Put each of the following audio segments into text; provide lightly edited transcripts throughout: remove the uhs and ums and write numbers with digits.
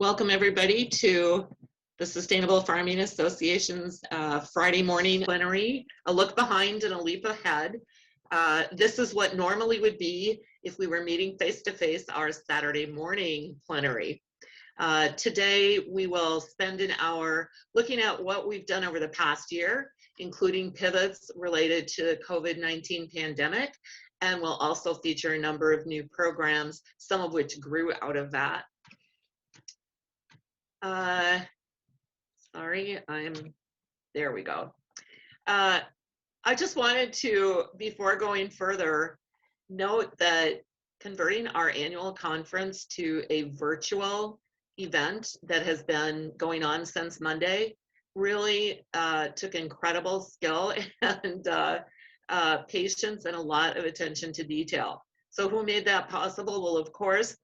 Welcome everybody to the Sustainable Farming Association's Friday morning plenary, a look behind and a leap ahead. This is what normally would be if we were meeting face-to-face our Saturday morning plenary. Today we will spend an hour looking at what we've done over the past year, including pivots related to the COVID-19 pandemic, and we'll also feature a number of new programs, some of which grew out of that. Sorry, there we go. I just wanted to, before going further, note that converting our annual conference to a virtual event that has been going on since Monday really took incredible skill and patience and a lot of attention to detail. So who made that possible? Well, of course,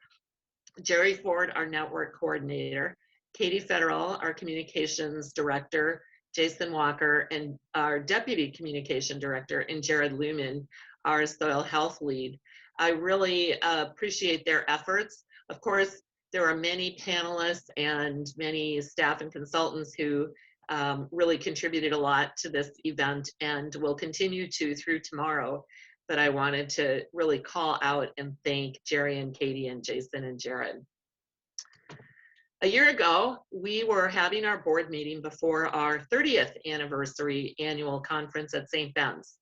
Jerry Ford, our network coordinator, Katie Federal, our communications director, Jason Walker, and our deputy communication director, and Jared Lumen, our soil health lead. I really appreciate their efforts. Of course, there are many panelists and many staff and consultants who really contributed a lot to this event and will continue to through tomorrow. But I wanted to really call out and thank Jerry and Katie and Jason and Jared. A year ago, we were having our board meeting before our 30th anniversary annual conference at St. Ben's.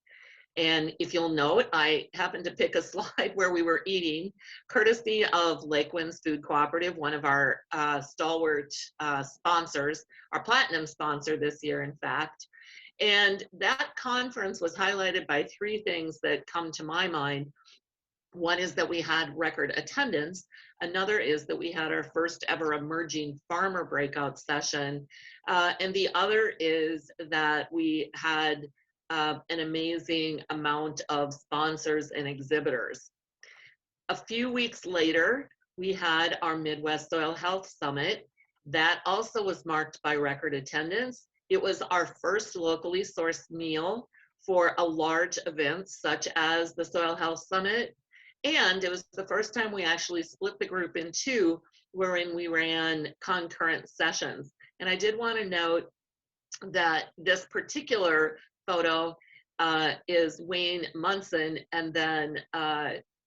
And if you'll note, I happened to pick a slide where we were eating, courtesy of Lake Winds Food Cooperative, one of our stalwart sponsors, our platinum sponsor this year, in fact. And that conference was highlighted by three things that come to my mind. One is that we had record attendance. Another is that we had our first ever emerging farmer breakout session. And the other is that we had an amazing amount of sponsors and exhibitors. A few weeks later, we had our Midwest Soil Health Summit. That also was marked by record attendance. It was our first locally sourced meal for a large event such as the Soil Health Summit. And it was the first time we actually split the group in two, wherein we ran concurrent sessions. And I did want to note that this particular photo is Wayne Munson, and then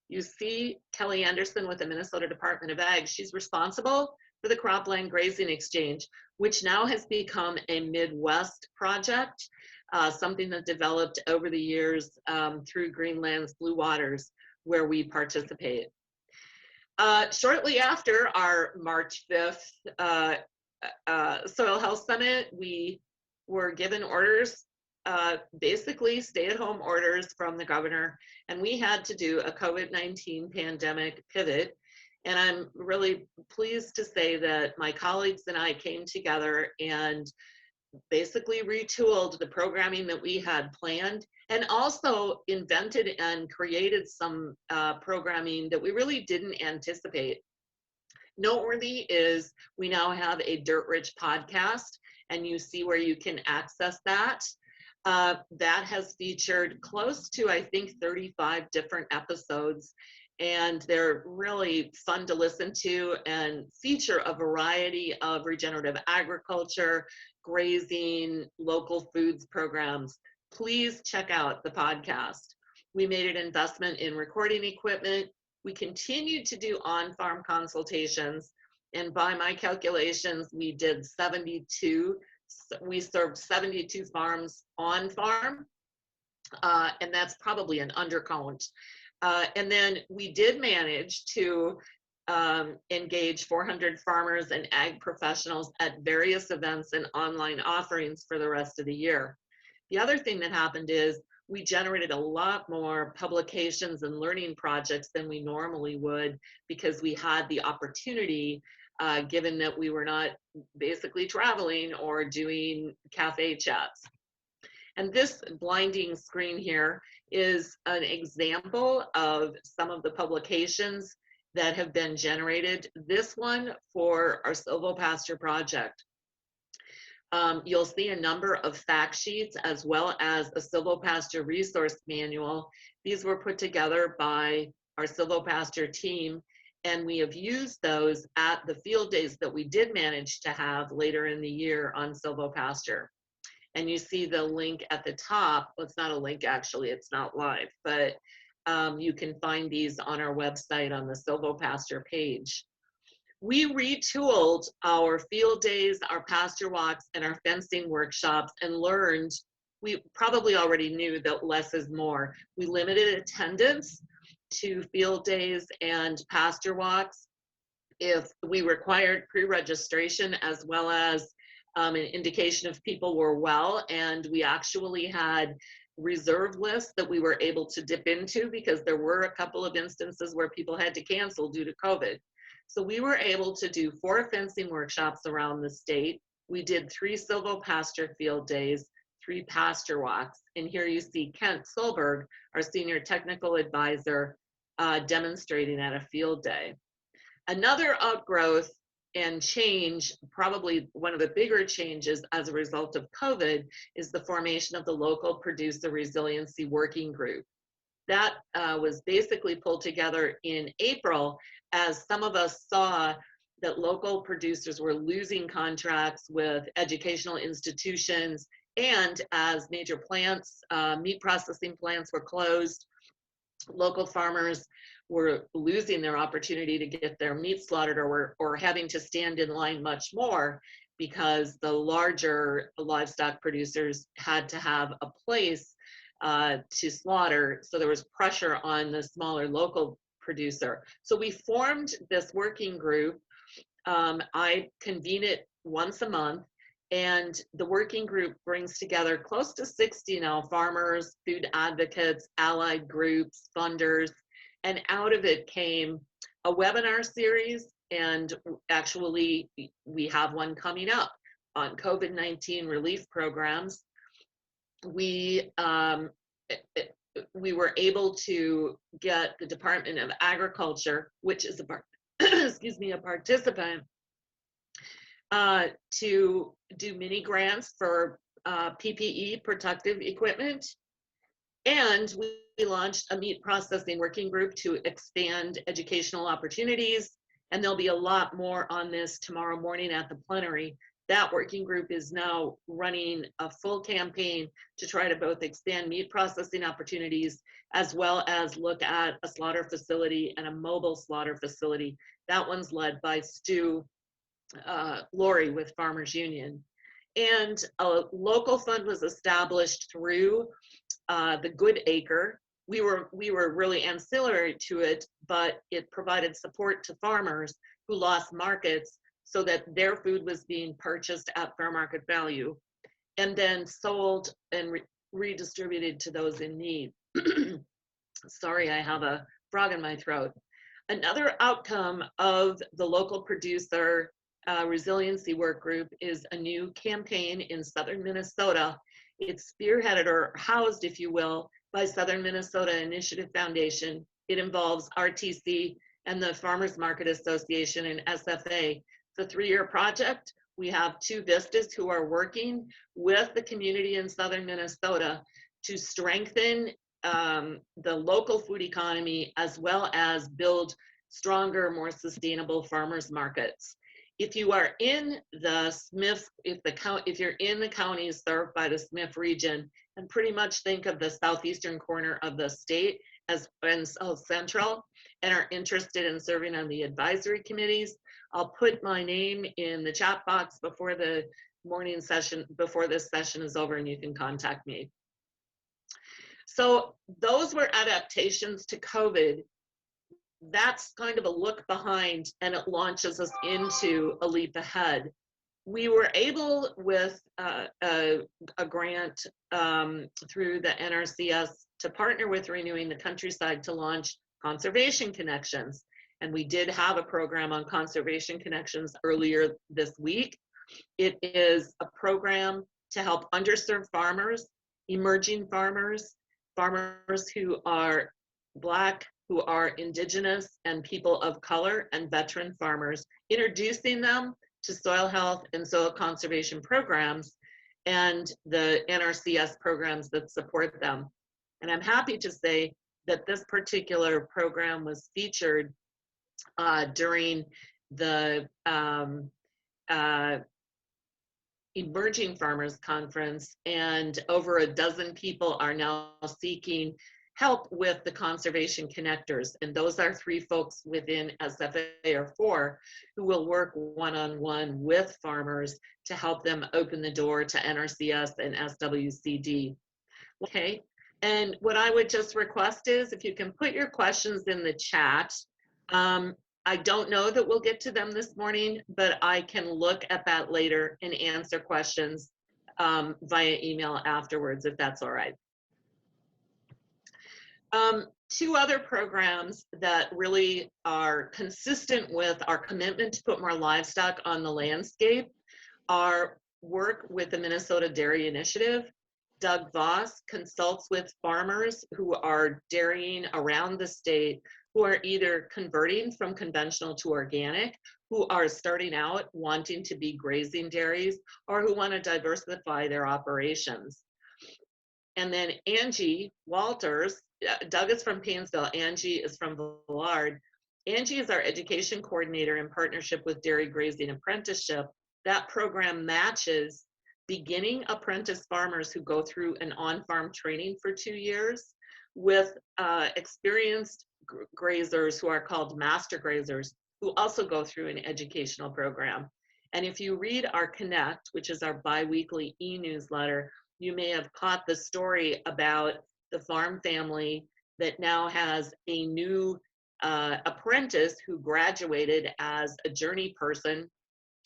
you see Kelly Anderson with the Minnesota Department of Ag. She's responsible for the Cropland Grazing Exchange, which now has become a Midwest project, something that developed over the years through Greenland's Blue Waters, where we participate. Shortly after our March 5th Soil Health Summit, we were given orders, basically stay-at-home orders from the governor, and we had to do a COVID-19 pandemic pivot. And I'm really pleased to say that my colleagues and I came together and basically retooled the programming that we had planned, and also invented and created some programming that we really didn't anticipate. Noteworthy is we now have a Dirt Rich podcast, and you see where you can access that. That has featured close to, I think, 35 different episodes, and they're really fun to listen to and feature a variety of regenerative agriculture, grazing, local foods programs. Please check out the podcast. We made an investment in recording equipment. We continued to do on-farm consultations, and by my calculations, we did 72. We served 72 farms on farm, and that's probably an undercount. And then we did manage to engage 400 farmers and ag professionals at various events and online offerings for the rest of the year. The other thing that happened is we generated a lot more publications and learning projects than we normally would, because we had the opportunity, given that we were not basically traveling or doing cafe chats. And this blinding screen here is an example of some of the publications that have been generated. This one for our silvopasture project. You'll see a number of fact sheets as well as a silvopasture resource manual. These were put together by our silvopasture team, And we have used those at the field days that we did manage to have later in the year on silvopasture. And you see the link at the top. Well, it's not a link, actually, it's not live, but you can find these on our website on the silvopasture page. We retooled our field days, our pasture walks, and our fencing workshops and learned, we probably already knew that less is more. We limited attendance to field days and pasture walks. If we required pre-registration as well as an indication if people were well, and we actually had reserve lists that we were able to dip into because there were a couple of instances where people had to cancel due to COVID. So we were able to do 4 fencing workshops around the state. We did 3 silvopasture field days, 3 pasture walks. And here you see Kent Solberg, our senior technical advisor, demonstrating at a field day. Another outgrowth and change, probably one of the bigger changes as a result of COVID, is the formation of the Local Producer Resiliency Working Group. That was basically pulled together in April as some of us saw that local producers were losing contracts with educational institutions, and as major plants, meat processing plants were closed, local farmers were losing their opportunity to get their meat slaughtered, or having to stand in line much more because the larger livestock producers had to have a place to slaughter. So there was pressure on the smaller local producer. So we formed this working group. I convene it once a month, and the working group brings together close to 60 now farmers, food advocates, allied groups, funders, and out of it came a webinar series, and actually we have one coming up on COVID-19 relief programs. We were able to get the Department of Agriculture, which is a participant, to do mini grants for PPE, protective equipment. And we launched a meat processing working group to expand educational opportunities. And there'll be a lot more on this tomorrow morning at the plenary. That working group is now running a full campaign to try to both expand meat processing opportunities as well as look at a slaughter facility and a mobile slaughter facility. That one's led by Stu Laurie with Farmers Union. And a local fund was established through the Good Acre. We were really ancillary to it, but it provided support to farmers who lost markets so that their food was being purchased at fair market value and then sold and redistributed to those in need. Sorry, I have a frog in my throat. Another outcome of the local producer resiliency work group is a new campaign in southern Minnesota. It's spearheaded or housed, if you will, by Southern Minnesota Initiative Foundation. It involves RTC and the Farmers Market Association and SFA. It's a 3-year project. We have 2 vistas who are working with the community in southern Minnesota to strengthen the local food economy as well as build stronger, more sustainable farmers markets. If you are in the Smith, if you're in the counties served by the Smith region, and pretty much think of the southeastern corner of the state as and South Central, and are interested in serving on the advisory committees, I'll put my name in the chat box before the morning session, before this session is over, and you can contact me. So those were adaptations to COVID. That's kind of a look behind, and it launches us into a leap ahead. We were able, with a grant through the NRCS, to partner with Renewing the Countryside to launch Conservation Connections. And we did have a program on Conservation Connections earlier this week. It is a program to help underserved farmers, emerging farmers, farmers who are Black, who are Indigenous and people of color, and veteran farmers, introducing them to soil health and soil conservation programs and the NRCS programs that support them. And I'm happy to say that this particular program was featured during the Emerging Farmers Conference, and over a dozen people are now seeking help with the conservation connectors. And those are 3 folks within SFA, or 4, who will work one-on-one with farmers to help them open the door to NRCS and SWCD. Okay, and what I would just request is if you can put your questions in the chat. I don't know that we'll get to them this morning, but I can look at that later and answer questions via email afterwards, if that's all right. 2 other programs that really are consistent with our commitment to put more livestock on the landscape are work with the Minnesota Dairy Initiative. Doug Voss consults with farmers who are dairying around the state, who are either converting from conventional to organic, who are starting out wanting to be grazing dairies, or who want to diversify their operations. And then Angie Walters, Doug is from Painesville, Angie is from Villard. Angie is our education coordinator in partnership with Dairy Grazing Apprenticeship. That program matches beginning apprentice farmers who go through an on-farm training for 2 years with experienced grazers who are called master grazers, who also go through an educational program. And if you read our Connect, which is our bi-weekly e-newsletter, you may have caught the story about the farm family that now has a new apprentice who graduated as a journey person,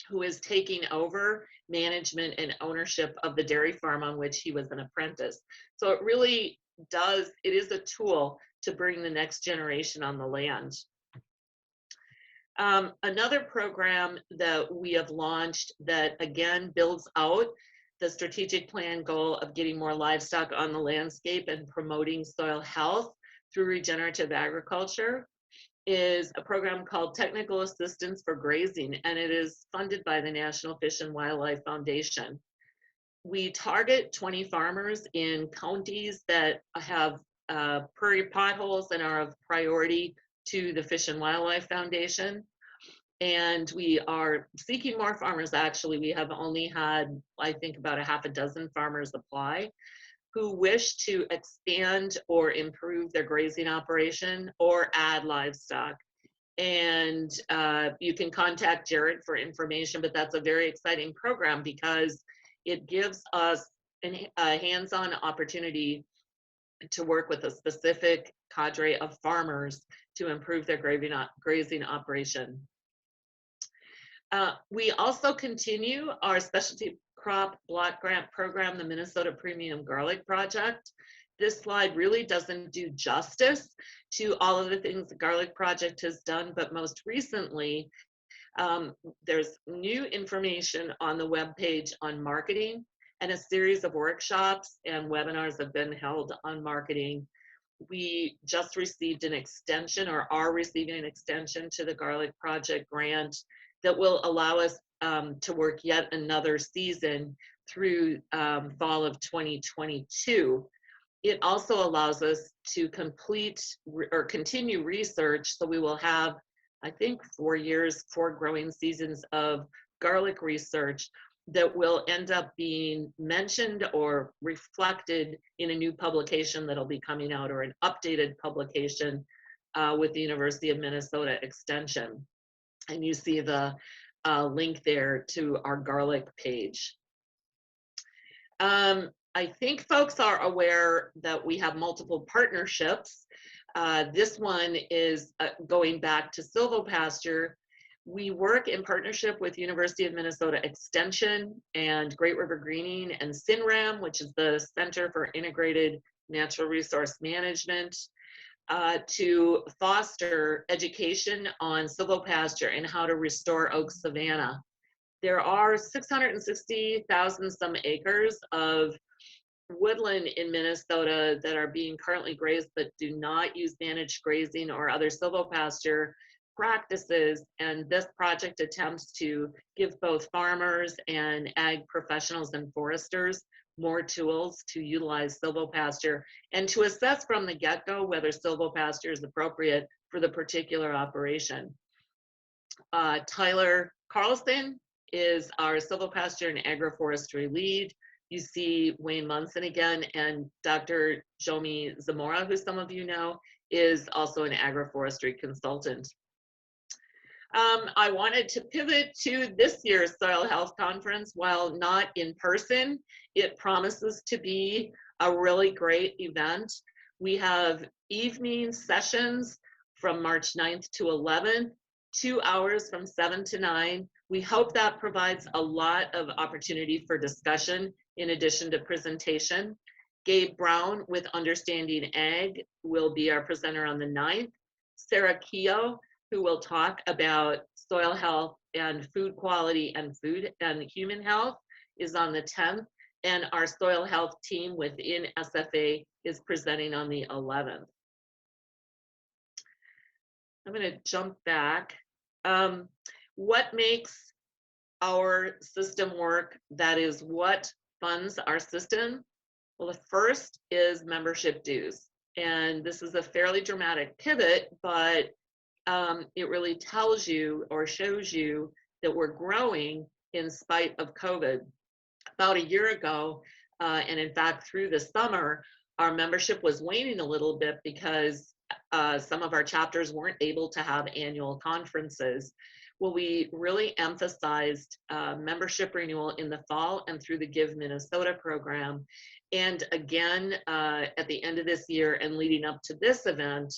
who is taking over management and ownership of the dairy farm on which he was an apprentice. So it really does, it is a tool to bring the next generation on the land. Another program that we have launched that again builds out the strategic plan goal of getting more livestock on the landscape and promoting soil health through regenerative agriculture is a program called Technical Assistance for Grazing, and it is funded by the National Fish and Wildlife Foundation. We target 20 farmers in counties that have prairie potholes and are of priority to the Fish and Wildlife Foundation. And we are seeking more farmers. Actually, we have only had, I think, about a half a dozen farmers apply who wish to expand or improve their grazing operation or add livestock. And you can contact Jared for information, but that's a very exciting program because it gives us a hands-on opportunity to work with a specific cadre of farmers to improve their grazing operation. We also continue our specialty crop block grant program, the Minnesota Premium Garlic Project. This slide really doesn't do justice to all of the things the Garlic Project has done, but most recently, there's new information on the webpage on marketing, and a series of workshops and webinars have been held on marketing. We just received an extension, or are receiving an extension to the Garlic Project grant that will allow us to work yet another season through fall of 2022. It also allows us to complete or continue research, so we will have, I think, 4 years, 4 growing seasons of garlic research that will end up being mentioned or reflected in a new publication that'll be coming out, or an updated publication with the University of Minnesota Extension. And you see the link there to our garlic page. I think folks are aware that we have multiple partnerships. This one is going back to silvopasture. We work in partnership with University of Minnesota Extension and Great River Greening and CINRAM, which is the Center for Integrated Natural Resource Management, to foster education on silvopasture and how to restore oak savanna. There are 660,000 some acres of woodland in Minnesota that are being currently grazed but do not use managed grazing or other silvopasture practices, and this project attempts to give both farmers and ag professionals and foresters more tools to utilize silvopasture and to assess from the get-go whether silvopasture is appropriate for the particular operation. Tyler Carlson is our silvopasture and agroforestry lead. You see Wayne Munson again, and Dr. Jomi Zamora, who some of you know, is also an agroforestry consultant. I wanted to pivot to this year's Soil Health Conference. While not in person, it promises to be a really great event. We have evening sessions from March 9th to 11th, 2 hours from 7 to 9. We hope that provides a lot of opportunity for discussion in addition to presentation. Gabe Brown with Understanding Ag will be our presenter on the 9th. Sarah Keogh, who will talk about soil health and food quality and food and human health, is on the 10th. And our soil health team within SFA is presenting on the 11th. I'm going to jump back. What makes our system work? That is what funds our system. Well, the first is membership dues. And this is a fairly dramatic pivot, but it really tells you or shows you that we're growing in spite of COVID. About a year ago, and in fact through the summer, our membership was waning a little bit because some of our chapters weren't able to have annual conferences. Well, we really emphasized membership renewal in the fall and through the Give Minnesota program. And again, at the end of this year and leading up to this event,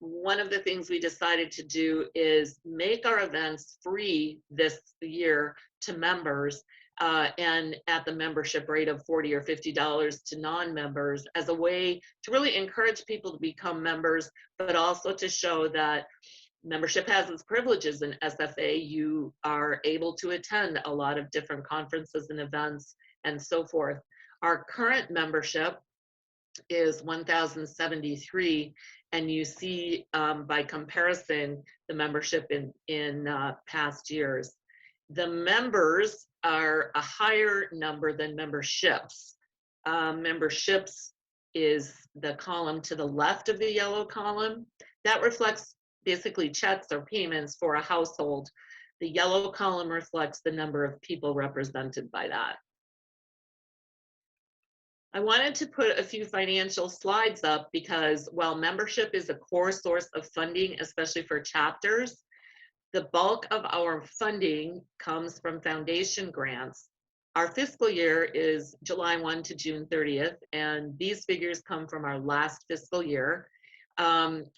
one of the things we decided to do is make our events free this year to members and at the membership rate of $40 or $50 to non-members as a way to really encourage people to become members, but also to show that membership has its privileges in SFA. You are able to attend a lot of different conferences and events and so forth. Our current membership is 1,073, and you see by comparison the membership in past years. The members are a higher number than memberships. Memberships is the column to the left of the yellow column. That reflects basically checks or payments for a household. The yellow column reflects the number of people represented by that. I wanted to put a few financial slides up because while membership is a core source of funding, especially for chapters, the bulk of our funding comes from foundation grants. Our fiscal year is July 1 to June 30th, and these figures come from our last fiscal year,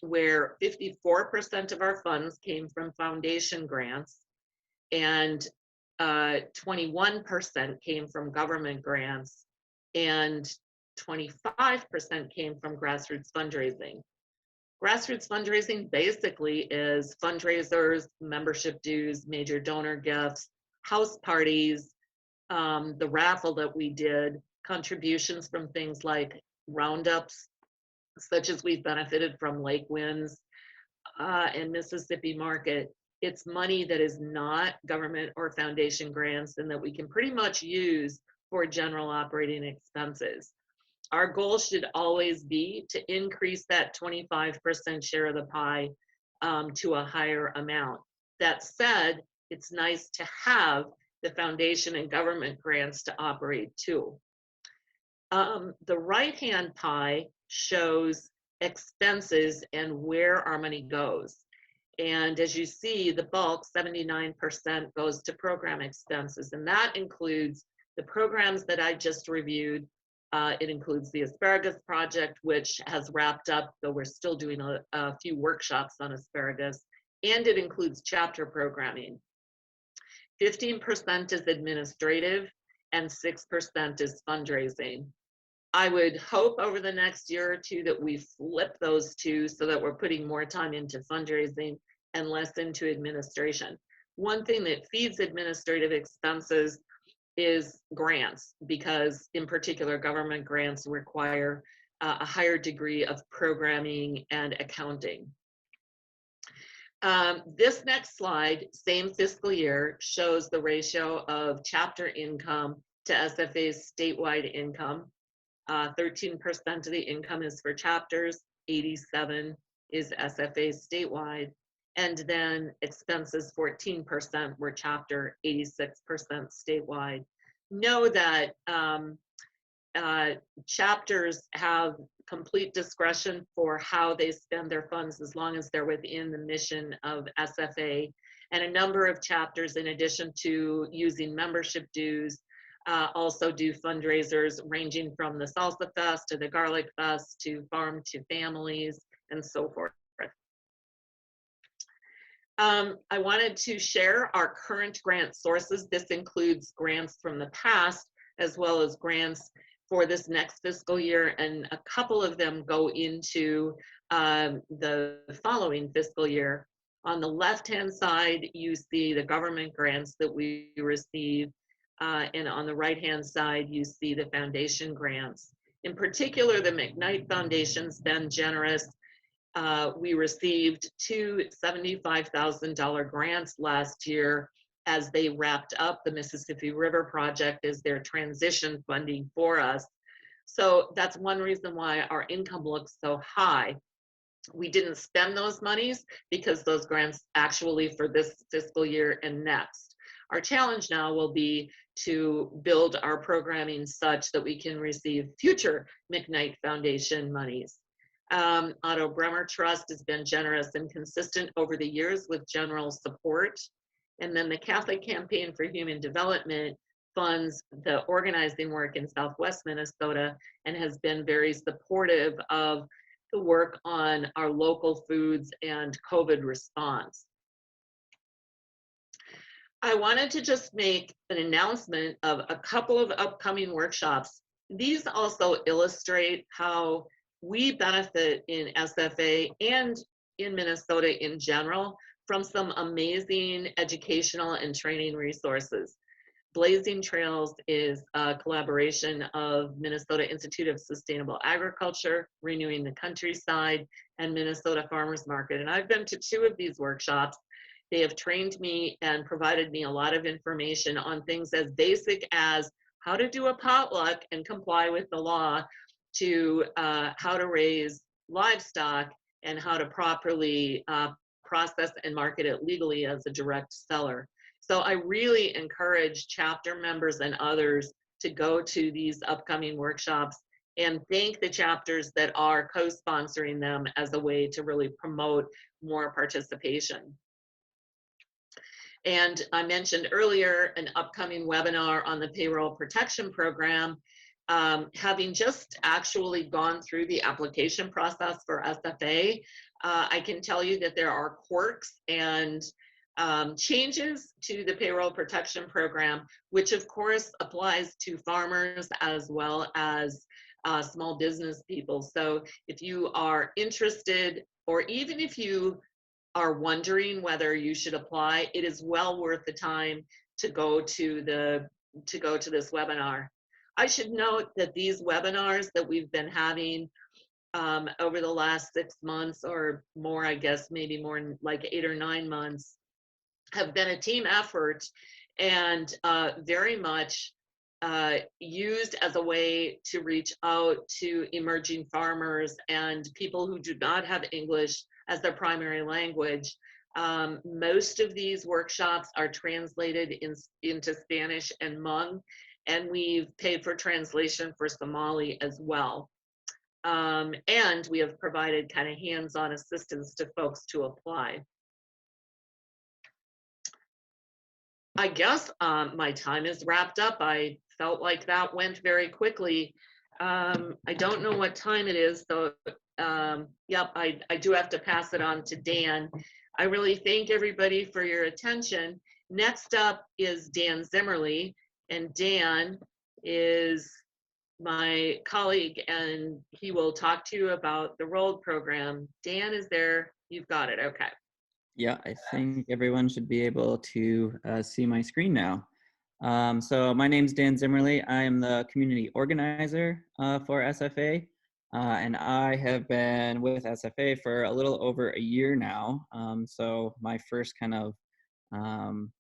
where 54% of our funds came from foundation grants, and 21% came from government grants, and 25% came from grassroots fundraising. Grassroots fundraising basically is fundraisers, membership dues, major donor gifts, house parties, the raffle that we did, contributions from things like roundups, such as we've benefited from Lake Winds and Mississippi Market. It's money that is not government or foundation grants and that we can pretty much use for general operating expenses. Our goal should always be to increase that 25% share of the pie to a higher amount. That said, it's nice to have the foundation and government grants to operate too. The right-hand pie shows expenses and where our money goes. And as you see, the bulk, 79%, goes to program expenses, and that includes the programs that I just reviewed. It includes the asparagus project, which has wrapped up, though we're still doing a few workshops on asparagus, and it includes chapter programming. 15% is administrative, and 6% is fundraising. I would hope over the next year or two that we flip those two so that we're putting more time into fundraising and less into administration. One thing that feeds administrative expenses is grants, because in particular government grants require a higher degree of programming and accounting. This next slide, same fiscal year, shows the ratio of chapter income to SFA's statewide income. 13% of the income is for chapters, 87% is SFA statewide. And then expenses 14% were chapter, 86% statewide. Know that chapters have complete discretion for how they spend their funds as long as they're within the mission of SFA. And a number of chapters, in addition to using membership dues, also do fundraisers ranging from the Salsa Fest to the Garlic Fest to Farm to Families and so forth. I wanted to share our current grant sources. This includes grants from the past as well as grants for this next fiscal year, and a couple of them go into the following fiscal year. On the left-hand side, you see the government grants that we receive, and on the right-hand side, you see the foundation grants. In particular, the McKnight Foundation's been generous. We received two $75,000 grants last year as they wrapped up the Mississippi River project as their transition funding for us. So that's one reason why our income looks so high. We didn't spend those monies because those grants actually for this fiscal year and next. Our challenge now will be to build our programming such that we can receive future McKnight Foundation monies. Otto Bremer Trust has been generous and consistent over the years with general support. And then the Catholic Campaign for Human Development funds the organizing work in Southwest Minnesota and has been very supportive of the work on our local foods and COVID response. I wanted to just make an announcement of a couple of upcoming workshops. These also illustrate how we benefit in SFA and in Minnesota in general from some amazing educational and training resources. Blazing Trails is a collaboration of Minnesota Institute of Sustainable Agriculture, Renewing the Countryside, and Minnesota Farmers Market. And I've been to two of these workshops. They have trained me and provided me a lot of information on things as basic as how to do a potluck and comply with the law, to how to raise livestock and how to properly process and market it legally as a direct seller. So I really encourage chapter members and others to go to these upcoming workshops and thank the chapters that are co-sponsoring them as a way to really promote more participation. And I mentioned earlier an upcoming webinar on the payroll protection program. Having just actually gone through the application process for SFA, I can tell you that there are quirks and changes to the payroll protection program, which of course applies to farmers as well as small business people. So if you are interested, or even if you are wondering whether you should apply, it is well worth the time to go to this webinar. I should note that these webinars that we've been having over the last 6 months or more, I guess maybe more like 8 or 9 months, have been a team effort and very much used as a way to reach out to emerging farmers and people who do not have English as their primary language. Most of these workshops are translated into Spanish and Hmong, and we've paid for translation for Somali as well. And we have provided kind of hands-on assistance to folks to apply. I guess my time is wrapped up. I felt like that went very quickly. I don't know what time it is, so yep, I do have to pass it on to Dan. I really thank everybody for your attention. Next up is Dan Zimmerly, and Dan is my colleague, and he will talk to you about the ROLD program. Dan is there. You've got it. Okay. Yeah, I think everyone should be able to see my screen now. So my name's Dan Zimmerly. I am the community organizer for SFA, and I have been with SFA for a little over a year now. So my first kind of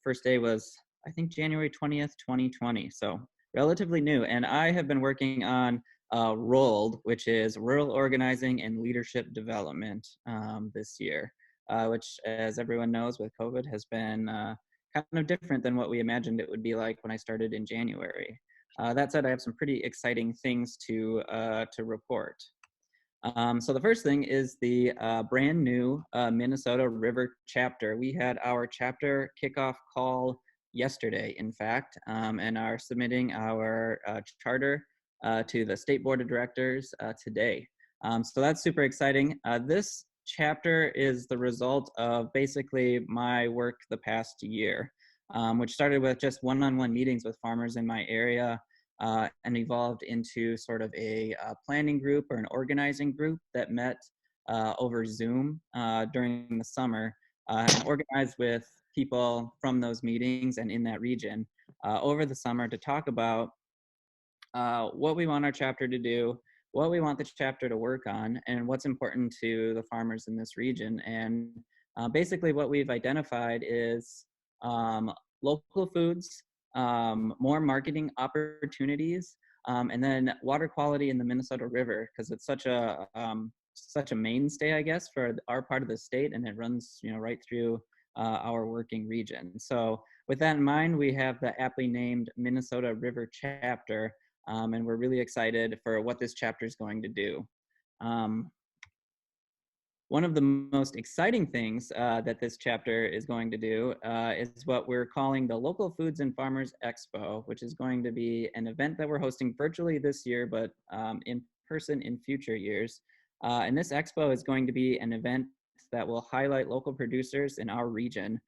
first day was, I think, January 20th, 2020. So relatively new. And I have been working on ROLD, which is Rural Organizing and Leadership Development this year. which, as everyone knows, with COVID has been kind of different than what we imagined it would be like when I started in January. That said, I have some pretty exciting things to report. So the first thing is the brand new Minnesota River chapter. We had our chapter kickoff call yesterday, in fact, and are submitting our charter to the State Board of Directors today. So that's super exciting. This chapter is the result of basically my work the past year, which started with just one-on-one meetings with farmers in my area, and evolved into sort of a planning group or an organizing group that met over Zoom during the summer and organized with people from those meetings and in that region over the summer to talk about what we want our chapter to do, what we want the chapter to work on, and what's important to the farmers in this region. And basically what we've identified is local foods, more marketing opportunities, and then water quality in the Minnesota River, because it's such a mainstay, I guess, for our part of the state, and it runs right through our working region. So with that in mind, we have the aptly named Minnesota River chapter, and we're really excited for what this chapter is going to do. One of the most exciting things that this chapter is going to do is what we're calling the Local Foods and Farmers Expo, which is going to be an event that we're hosting virtually this year, but in person in future years. And this expo is going to be an event that will highlight local producers in our region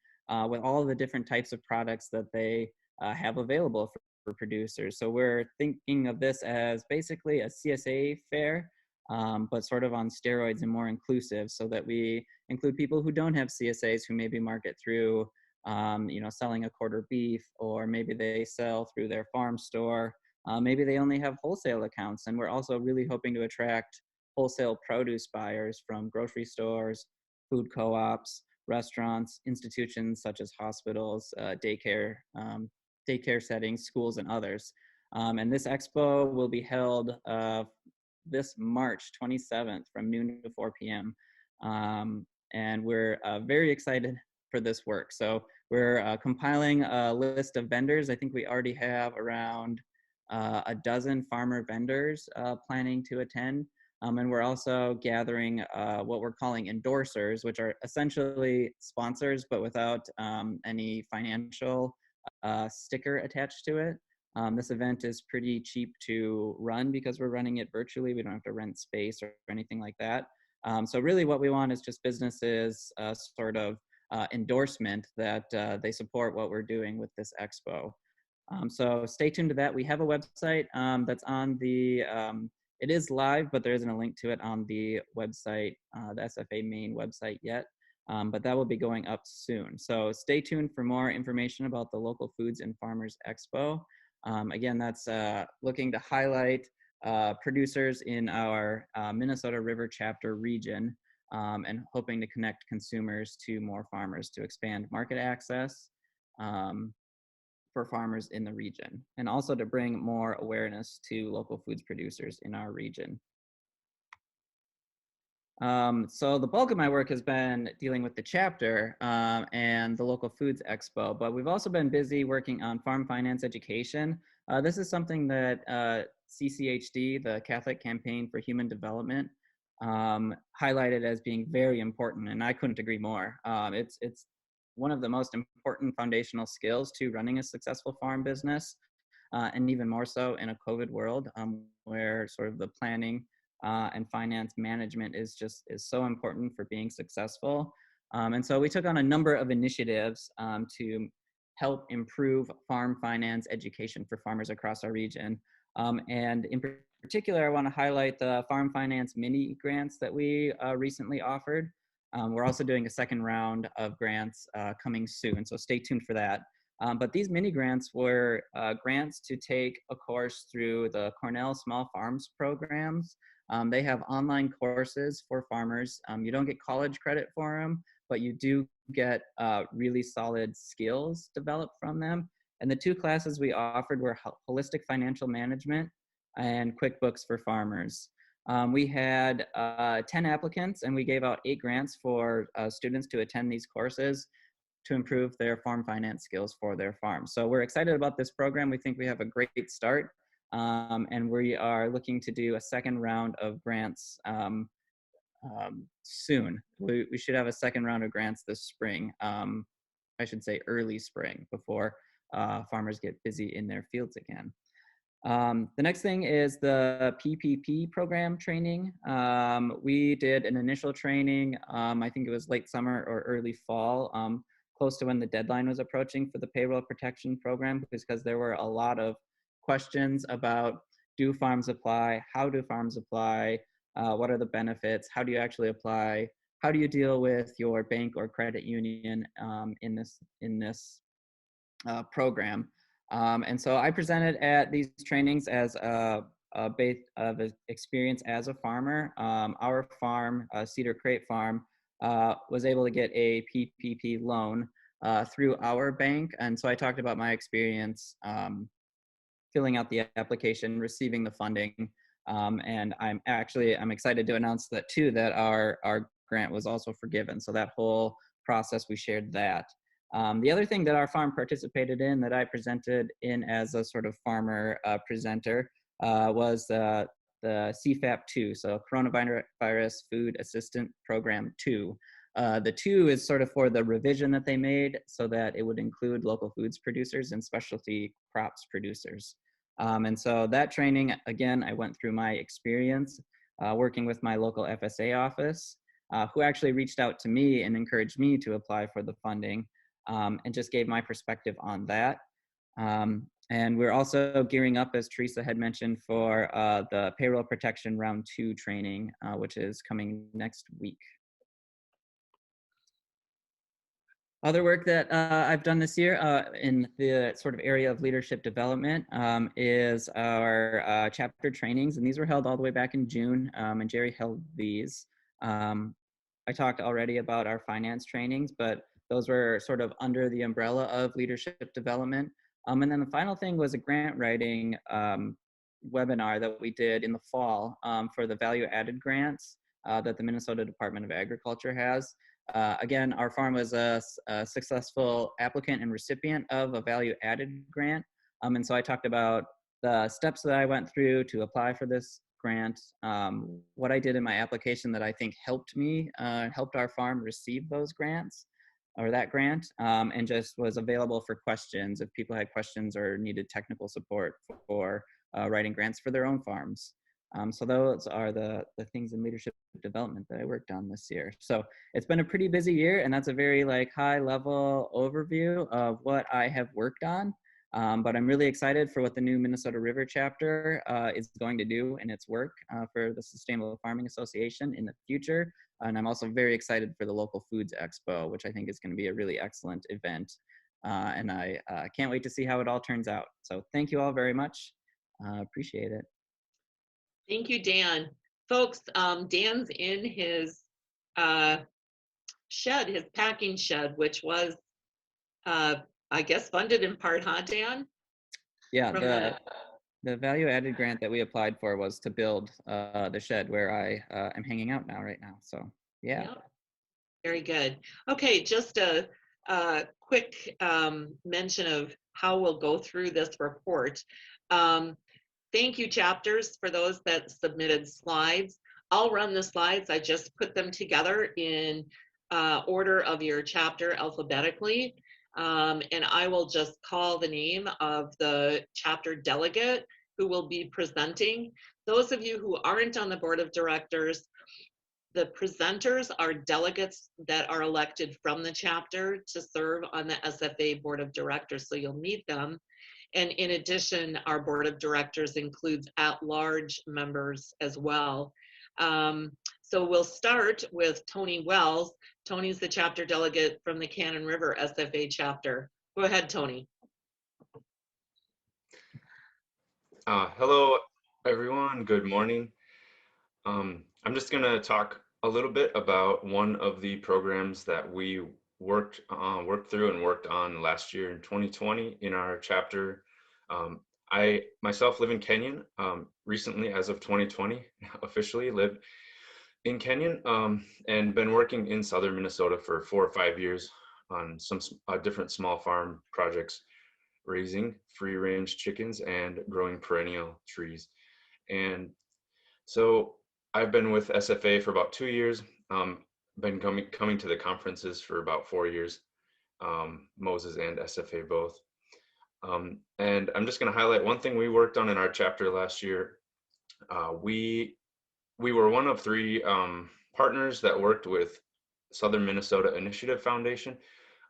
with all the different types of products that they have available for producers. So we're thinking of this as basically a CSA fair, but sort of on steroids and more inclusive, so that we include people who don't have CSAs, who maybe market through, selling a quarter beef, or maybe they sell through their farm store. Maybe they only have wholesale accounts. And we're also really hoping to attract wholesale produce buyers from grocery stores, food co-ops, restaurants, institutions such as hospitals, daycare settings, schools, and others. And this expo will be held this March 27th from noon to 4 p.m. And we're very excited for this work. So we're compiling a list of vendors. I think we already have around a dozen farmer vendors planning to attend. And we're also gathering what we're calling endorsers, which are essentially sponsors, but without any financial sticker attached to it. This event is pretty cheap to run because we're running it virtually. We don't have to rent space or anything like that. So really what we want is just businesses sort of endorsement that they support what we're doing with this expo. So stay tuned to that. We have a website that's on the, it is live, but there isn't a link to it on the website, the SFA main website yet. But that will be going up soon. So stay tuned for more information about the Local Foods and Farmers Expo. Again, that's looking to highlight producers in our Minnesota River chapter region, and hoping to connect consumers to more farmers to expand market access for farmers in the region, and also to bring more awareness to local foods producers in our region. So the bulk of my work has been dealing with the chapter and the Local Foods Expo, but we've also been busy working on farm finance education. This is something that CCHD, the Catholic Campaign for Human Development, highlighted as being very important, and I couldn't agree more. It's one of the most important foundational skills to running a successful farm business, and even more so in a COVID world, where sort of the planning and finance management is so important for being successful. And so we took on a number of initiatives to help improve farm finance education for farmers across our region. And in particular, I want to highlight the farm finance mini grants that we recently offered. We're also doing a second round of grants coming soon, so stay tuned for that. But these mini grants were grants to take a course through the Cornell Small Farms programs. They have online courses for farmers. You don't get college credit for them, but you do get really solid skills developed from them. And the two classes we offered were Holistic Financial Management and QuickBooks for Farmers. We had 10 applicants, and we gave out 8 grants for students to attend these courses to improve their farm finance skills for their farm. So we're excited about this program. We think we have a great start, and we are looking to do a second round of grants soon. We should have a second round of grants this spring. I should say early spring, before farmers get busy in their fields again. The next thing is the PPP program training. We did an initial training, I think it was late summer or early fall, close to when the deadline was approaching for the payroll protection program, because there were a lot of questions about, do farms apply? How do farms apply? What are the benefits? How do you actually apply? How do you deal with your bank or credit union in this program? And so I presented at these trainings as a base of experience as a farmer. Our farm, Cedar Crate Farm, was able to get a PPP loan through our bank. And so I talked about my experience filling out the application, receiving the funding. And I'm excited to announce that too, that our grant was also forgiven. So that whole process, we shared that. The other thing that our farm participated in, that I presented in as a sort of farmer presenter, was the CFAP 2, so Coronavirus Food Assistant Program 2. The 2 is sort of for the revision that they made so that it would include local foods producers and specialty crops producers. And so that training, again, I went through my experience working with my local FSA office, who actually reached out to me and encouraged me to apply for the funding. And just gave my perspective on that. And we're also gearing up, as Teresa had mentioned, for the payroll protection round 2 training, which is coming next week. Other work that I've done this year in the sort of area of leadership development is our chapter trainings, and these were held all the way back in June, and Jerry held these. I talked already about our finance trainings, but those were sort of under the umbrella of leadership development. And then the final thing was a grant writing webinar that we did in the fall for the value added grants that the Minnesota Department of Agriculture has. Again, our farm was a successful applicant and recipient of a value added grant. And so I talked about the steps that I went through to apply for this grant, what I did in my application that I think helped me, helped our farm receive those grants, or that grant, and just was available for questions if people had questions or needed technical support for writing grants for their own farms. So those are the things in leadership development that I worked on this year. So it's been a pretty busy year, and that's a very high level overview of what I have worked on. But I'm really excited for what the new Minnesota River chapter is going to do in its work for the Sustainable Farming Association in the future. And I'm also very excited for the Local Foods Expo, which I think is going to be a really excellent event. And I can't wait to see how it all turns out. So thank you all very much. Appreciate it. Thank you, Dan. Folks, Dan's in his shed, his packing shed, which was, I guess, funded in part, huh, Dan? Yeah, the value added grant that we applied for was to build the shed where I am hanging out right now. So, yeah. Yep. Very good. Okay, just a quick mention of how we'll go through this report. Thank you, chapters, for those that submitted slides. I'll run the slides. I just put them together in order of your chapter alphabetically. And I will just call the name of the chapter delegate who will be presenting. Those of you who aren't on the board of directors, the presenters are delegates that are elected from the chapter to serve on the SFA board of directors, so you'll meet them. And in addition, our board of directors includes at-large members as well. So we'll start with Tony Wells. Tony's the chapter delegate from the Cannon River SFA chapter. Go ahead, Tony. Hello, everyone. Good morning. I'm just going to talk a little bit about one of the programs that we worked through and worked on last year in 2020 in our chapter. I myself live in Kenyon. Recently, as of 2020, officially live in Kenyon, and been working in southern Minnesota for 4 or 5 years on some different small farm projects, raising free-range chickens and growing perennial trees. And so I've been with SFA for about 2 years. Been coming to the conferences for about 4 years, Moses and SFA both. And I'm just going to highlight one thing we worked on in our chapter last year. We were one of three partners that worked with Southern Minnesota Initiative Foundation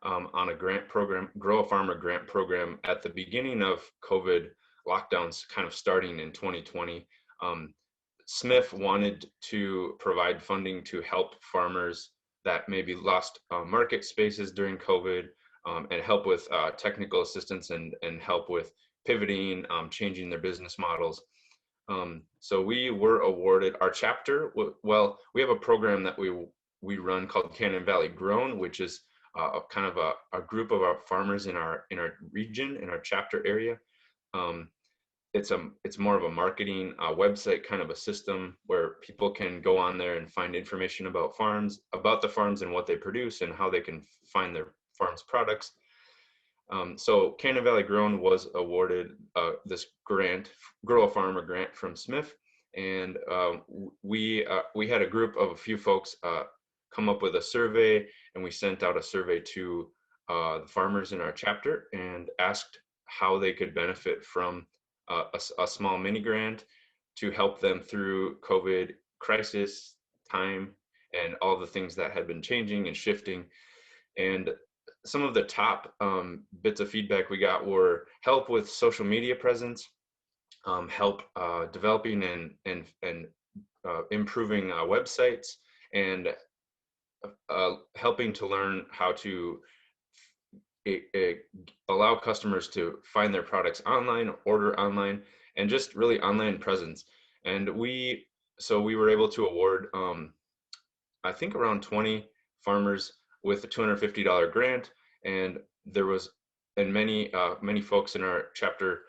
on a grant program, Grow a Farmer grant program at the beginning of COVID lockdowns, kind of starting in 2020. SMIF wanted to provide funding to help farmers that maybe lost market spaces during COVID, and help with technical assistance and help with pivoting, changing their business models. So we were awarded our chapter. Well, we have a program that we run called Cannon Valley Grown, which is a kind of a group of our farmers in our region, in our chapter area. It's more of a marketing website kind of a system where people can go on there and find information about the farms and what they produce and how they can find their farms products. So Cannon Valley Grown was awarded this grant, Grow a Farmer grant from Smith, and we had a group of a few folks come up with a survey, and we sent out a survey to the farmers in our chapter and asked how they could benefit from a small mini grant to help them through COVID crisis time and all the things that had been changing and shifting. And some of the top bits of feedback we got were help with social media presence, help developing and improving websites, and helping to learn how to allow customers to find their products online, order online, and just really online presence. And so we were able to award, I think, around 20 farmers with a $250 grant, and many folks in our chapter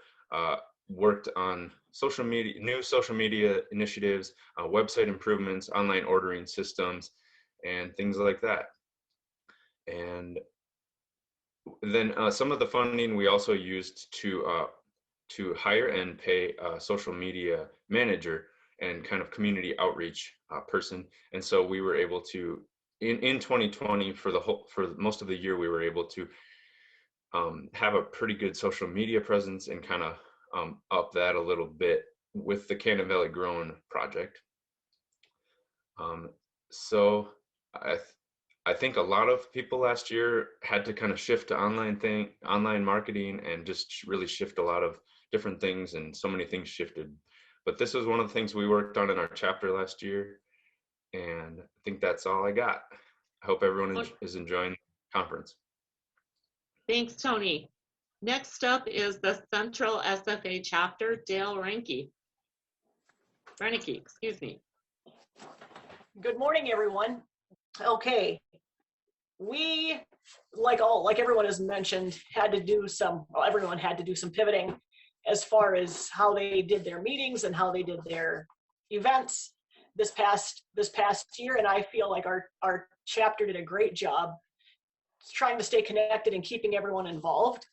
worked on new social media initiatives, website improvements, online ordering systems, and things like that. And then some of the funding we also used to hire and pay a social media manager and kind of community outreach person. And so we were able to, in 2020, for most of the year, we were able to have a pretty good social media presence and kind of up that a little bit with the Cannon Valley Grown project. So I think a lot of people last year had to kind of shift to online marketing, and just really shift a lot of different things, and so many things shifted. But this was one of the things we worked on in our chapter last year, and I think that's all I got. I hope everyone is enjoying the conference. Thanks, Tony. Next up is the Central SFA chapter, Dale Reinke, excuse me. Good morning, everyone. Okay, we, like everyone has mentioned, everyone had to do some pivoting as far as how they did their meetings and how they did their events this past year. And I feel like our chapter did a great job trying to stay connected and keeping everyone involved.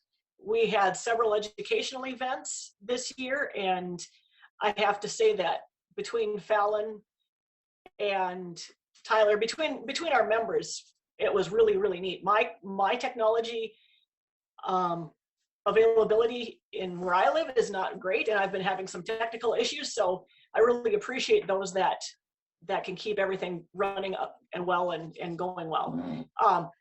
We had several educational events this year, and I have to say that between Fallon and Tyler, between our members, it was really, really neat. My technology availability in where I live is not great, and I've been having some technical issues, so I really appreciate those that can keep everything running up and well and going well.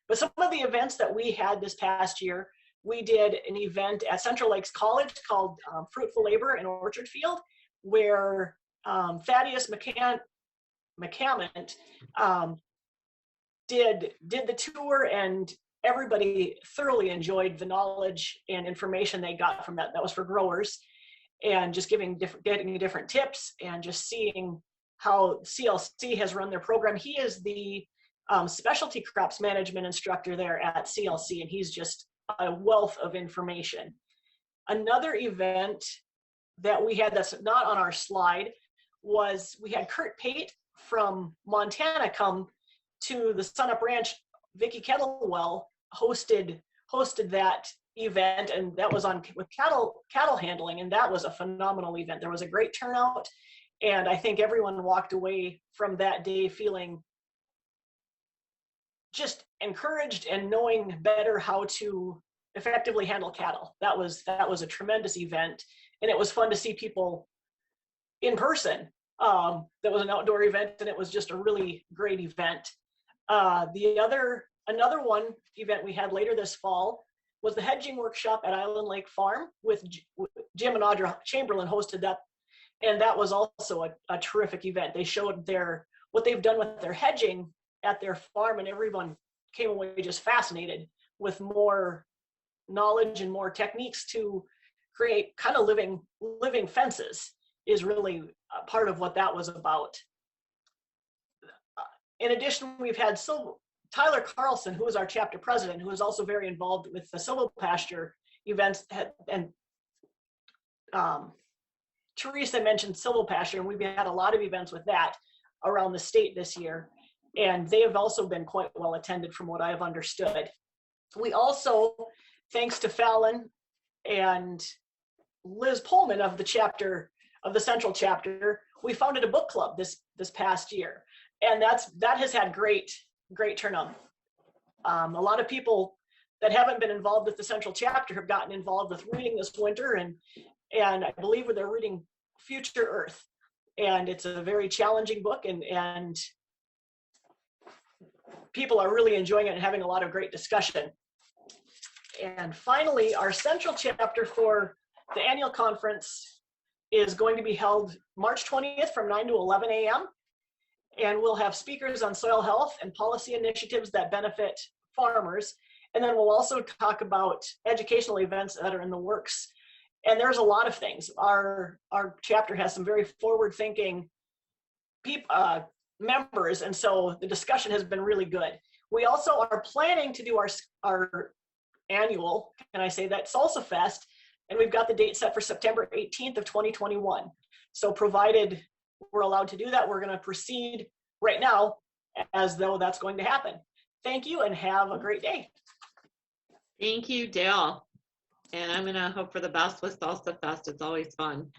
But some of the events that we had this past year, we did an event at Central Lakes College called Fruitful Labor and Orchard Field, where Thaddeus McCammon did the tour, and everybody thoroughly enjoyed the knowledge and information they got from that. That was for growers, and just getting different tips and just seeing how CLC has run their program. He is the specialty crops management instructor there at CLC, and he's just a wealth of information. Another event that we had that's not on our slide was we had Kurt Pate from Montana come to the Sunup Ranch. Vicki Kettlewell hosted that event, and that was on with cattle handling, and that was a phenomenal event. There was a great turnout, and I think everyone walked away from that day feeling just encouraged and knowing better how to effectively handle cattle. That was a tremendous event, and it was fun to see people in person. That was an outdoor event, and it was just a really great event. Another one event we had later this fall was the hedging workshop at Island Lake Farm with Jim and Audra Chamberlain hosted that, and that was also a terrific event. They showed what they've done with their hedging at their farm, and everyone came away just fascinated with more knowledge and more techniques to create kind of living fences is really a part of what that was about. In addition, we've had Tyler Carlson, who is our chapter president, who is also very involved with the silvopasture events, and Teresa mentioned silvopasture, and we've had a lot of events with that around the state this year, and they have also been quite well attended from what I have understood. We also, thanks to Fallon and Liz Pullman of the Central Chapter, we founded a book club this past year, and that has had great turnout. A lot of people that haven't been involved with the Central Chapter have gotten involved with reading this winter, and I believe they're reading Future Earth, and it's a very challenging book, and people are really enjoying it and having a lot of great discussion. And finally, our Central Chapter for the annual conference is going to be held March 20th from 9 to 11 a.m. And we'll have speakers on soil health and policy initiatives that benefit farmers. And then we'll also talk about educational events that are in the works. And there's a lot of things. Our chapter has some very forward-thinking members, and so the discussion has been really good. We also are planning to do our annual, can I say that, Salsa Fest, and we've got the date set for September 18th of 2021. So provided we're allowed to do that, we're going to proceed right now as though that's going to happen. Thank you, and have a great day. Thank you, Dale. And I'm going to hope for the best with Salsa Fest. It's always fun.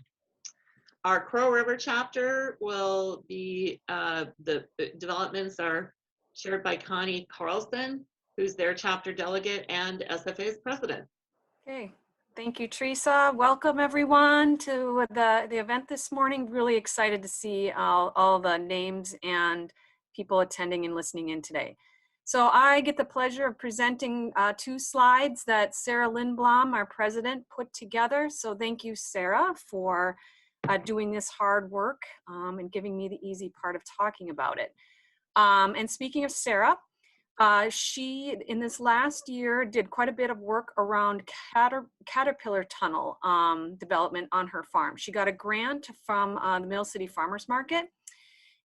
Our Crow River chapter will be, the developments are shared by Connie Carlson, who's their chapter delegate and SFA's president. Okay, thank you, Teresa. Welcome everyone to the event this morning. Really excited to see all the names and people attending and listening in today. So I get the pleasure of presenting 2 slides that Sarah Lindblom, our president, put together. So thank you, Sarah, for doing this hard work and giving me the easy part of talking about it. And speaking of Sarah, she, in this last year, did quite a bit of work around caterpillar tunnel development on her farm. She got a grant from the Mill City Farmers Market.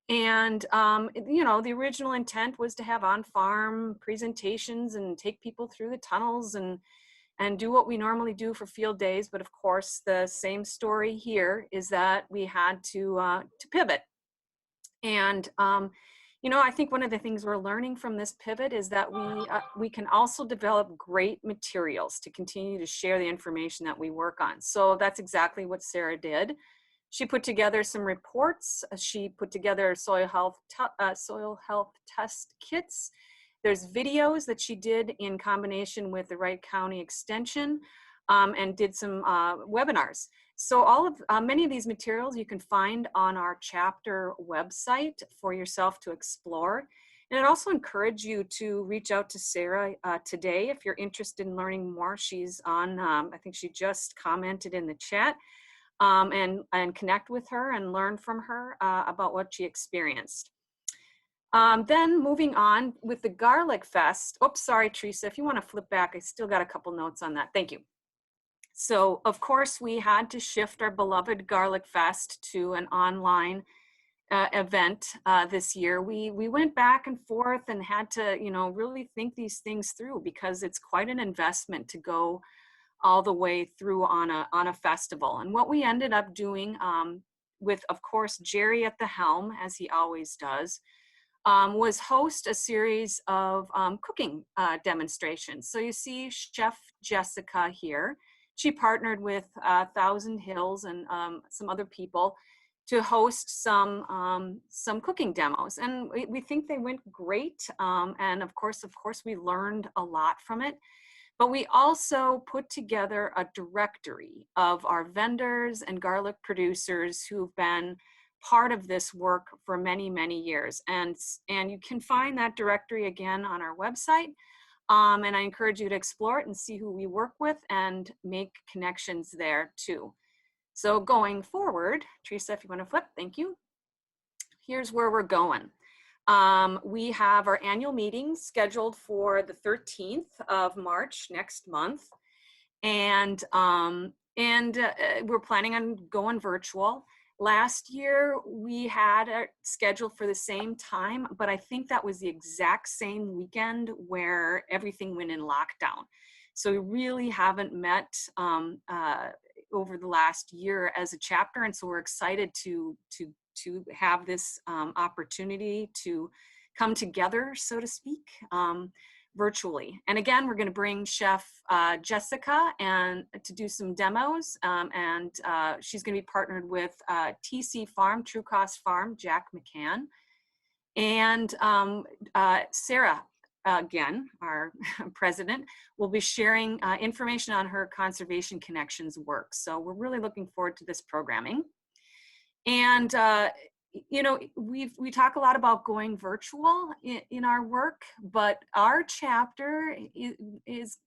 And, you know, the original intent was to have on-farm presentations and take people through the tunnels and do what we normally do for field days. But of course, the same story here is that we had to pivot. And, you know, I think one of the things we're learning from this pivot is that we can also develop great materials to continue to share the information that we work on. So that's exactly what Sarah did. She put together some reports. She put together soil health test kits. There's videos that she did in combination with the Wright County Extension and did some webinars. So many of these materials you can find on our chapter website for yourself to explore. And I'd also encourage you to reach out to Sarah today if you're interested in learning more. She's on, I think she just commented in the chat. And connect with her and learn from her about what she experienced. Then moving on with the Garlic Fest. Oops, sorry, Teresa, if you want to flip back, I still got a couple notes on that. Thank you. So, of course, we had to shift our beloved Garlic Fest to an online event this year. We went back and forth and had to, you know, really think these things through because it's quite an investment to go all the way through on a festival. And what we ended up doing with, of course, Jerry at the helm, as he always does, was host a series of cooking demonstrations. So you see Chef Jessica here. She partnered with Thousand Hills and some other people to host some cooking demos. And we think they went great. And of course, we learned a lot from it. But we also put together a directory of our vendors and garlic producers who've been part of this work for many, many years. And you can find that directory again on our website. And I encourage you to explore it and see who we work with and make connections there too. So going forward, Teresa, if you want to flip, thank you. Here's where we're going. We have our annual meeting scheduled for the 13th of March next month. And we're planning on going virtual. Last year, we had it scheduled for the same time, but I think that was the exact same weekend where everything went in lockdown. So we really haven't met over the last year as a chapter. And so we're excited to have this opportunity to come together, so to speak, virtually. And again, we're going to bring Chef Jessica and to do some demos, and she's going to be partnered with TC Farm, True Cost Farm, Jack McCann, and Sarah, again, our president, will be sharing information on her Conservation Connections work. So we're really looking forward to this programming. And you know, we talk a lot about going virtual in our work, but our chapter